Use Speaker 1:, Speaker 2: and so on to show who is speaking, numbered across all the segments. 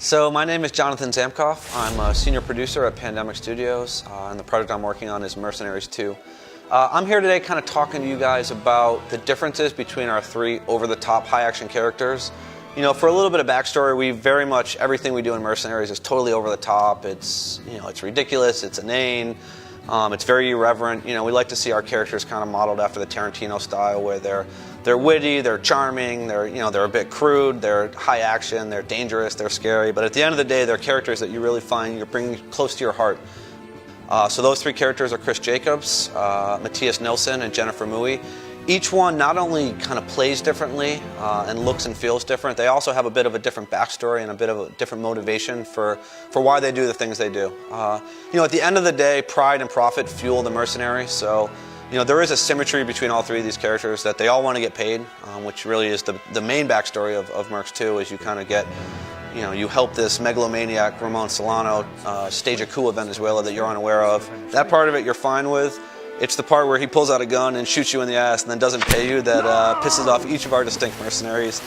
Speaker 1: So my name is Jonathan Zamkoff. I'm a senior producer at Pandemic Studios, and the project I'm working on is Mercenaries 2. I'm here today kind of talking to you guys about the differences between our three over-the-top high-action characters. You know, for a little bit of backstory, we very much, everything we do in Mercenaries is totally over the top. It's, you know, it's ridiculous, it's inane, it's very irreverent. You know, we like to see our characters kind of modeled after the Tarantino style, where they're witty, they're charming, they're a bit crude, they're high action, they're dangerous, they're scary. But at the end of the day, they're characters that you really find you're bringing close to your heart. So those three characters are Chris Jacobs, Matthias Nilsson, and Jennifer Mui. Each one not only kind of plays differently and looks and feels different, they also have a bit of a different backstory and a bit of a different motivation for why they do the things they do. You know, at the end of the day, pride and profit fuel the mercenary. So, you know, there is a symmetry between all three of these characters, that they all want to get paid, which really is the main backstory of Mercs 2, is you kind of get, you know, you help this megalomaniac Ramon Solano stage a coup of Venezuela that you're unaware of. That part of it you're fine with. It's the part where he pulls out a gun and shoots you in the ass and then doesn't pay you that pisses off each of our distinct mercenaries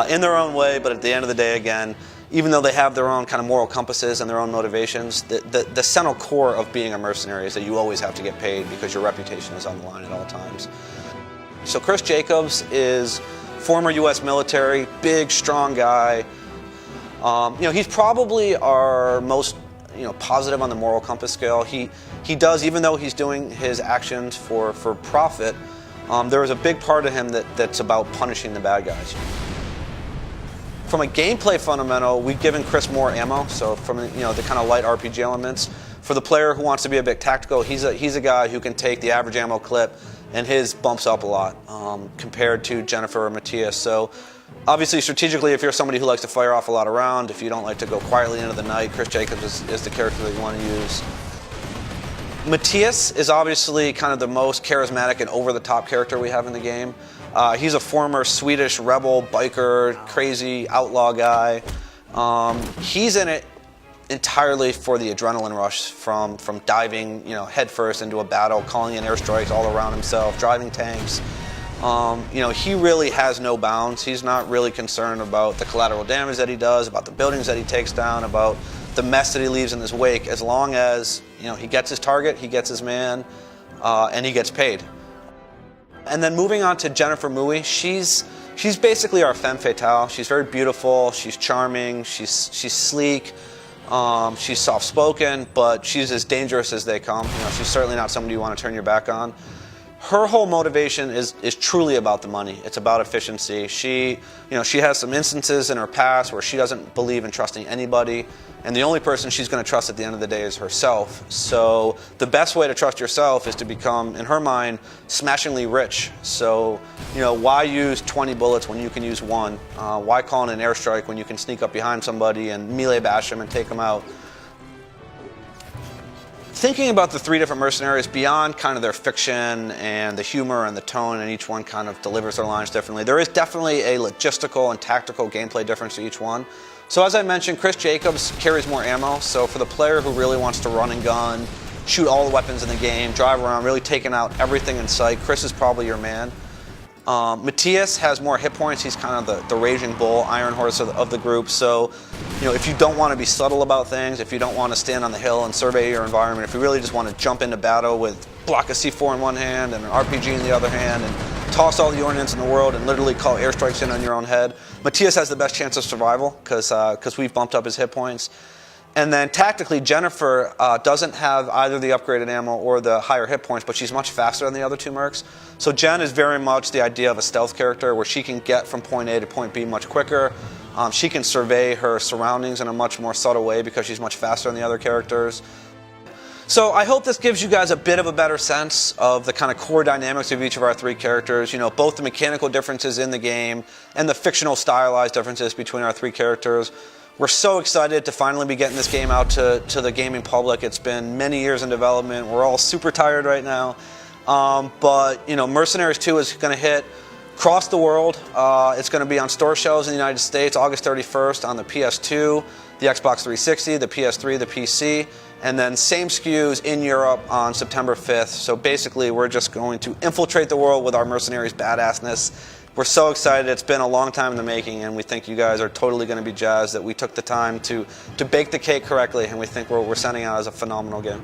Speaker 1: in their own way. But at the end of the day, again, even though they have their own kind of moral compasses and their own motivations, the central core of being a mercenary is that you always have to get paid because your reputation is on the line at all times. So Chris Jacobs is former U.S. military, big, strong guy. You know, he's probably our most positive on the moral compass scale. He does, even though he's doing his actions for profit, there is a big part of him that's about punishing the bad guys. From a gameplay fundamental, we've given Chris more ammo, so from the kind of light RPG elements. For the player who wants to be a bit tactical, he's a guy who can take the average ammo clip, and his bumps up a lot compared to Jennifer or Matthias. So obviously, strategically, if you're somebody who likes to fire off a lot of rounds, if you don't like to go quietly into the night, Chris Jacobs is the character that you want to use. Matthias is obviously kind of the most charismatic and over-the-top character we have in the game. He's a former Swedish rebel, biker, crazy outlaw guy. He's in it entirely for the adrenaline rush from diving, headfirst into a battle, calling in airstrikes all around himself, driving tanks. He really has no bounds. He's not really concerned about the collateral damage that he does, about the buildings that he takes down, about the mess that he leaves in his wake, as long as he gets his target, he gets his man, and he gets paid. And then moving on to Jennifer Mui, she's basically our femme fatale. She's very beautiful, she's charming, she's sleek, she's soft-spoken, but she's as dangerous as they come. She's certainly not somebody you want to turn your back on. Her whole motivation is truly about the money. It's about efficiency. She has some instances in her past where she doesn't believe in trusting anybody, and the only person she's going to trust at the end of the day is herself. So the best way to trust yourself is to become, in her mind, smashingly rich. So, why use 20 bullets when you can use one? Why call in an airstrike when you can sneak up behind somebody and melee bash them and take them out? Thinking about the three different mercenaries beyond kind of their fiction and the humor and the tone, and each one kind of delivers their lines differently, there is definitely a logistical and tactical gameplay difference to each one. So as I mentioned, Chris Jacobs carries more ammo, so for the player who really wants to run and gun, shoot all the weapons in the game, drive around, really taking out everything in sight, Chris is probably your man. Matthias has more hit points. He's kind of the raging bull, iron horse of the group. So, if you don't want to be subtle about things, if you don't want to stand on the hill and survey your environment, if you really just want to jump into battle with block a C4 in one hand and an RPG in the other hand and toss all the ordnance in the world and literally call airstrikes in on your own head, Matthias has the best chance of survival because we've bumped up his hit points. And then tactically, Jennifer doesn't have either the upgraded ammo or the higher hit points, but she's much faster than the other two mercs. So Jen is very much the idea of a stealth character where she can get from point A to point B much quicker. She can survey her surroundings in a much more subtle way because she's much faster than the other characters. So I hope this gives you guys a bit of a better sense of the kind of core dynamics of each of our three characters, both the mechanical differences in the game and the fictional stylized differences between our three characters. We're so excited to finally be getting this game out to the gaming public. It's been many years in development. We're all super tired right now. But Mercenaries 2 is going to hit across the world. It's going to be on store shelves in the United States August 31st on the PS2, the Xbox 360, the PS3, the PC, and then same SKUs in Europe on September 5th. So basically, we're just going to infiltrate the world with our Mercenaries badassness. We're so excited. It's been a long time in the making, and we think you guys are totally going to be jazzed that we took the time to bake the cake correctly, and we think we're sending out as a phenomenal game.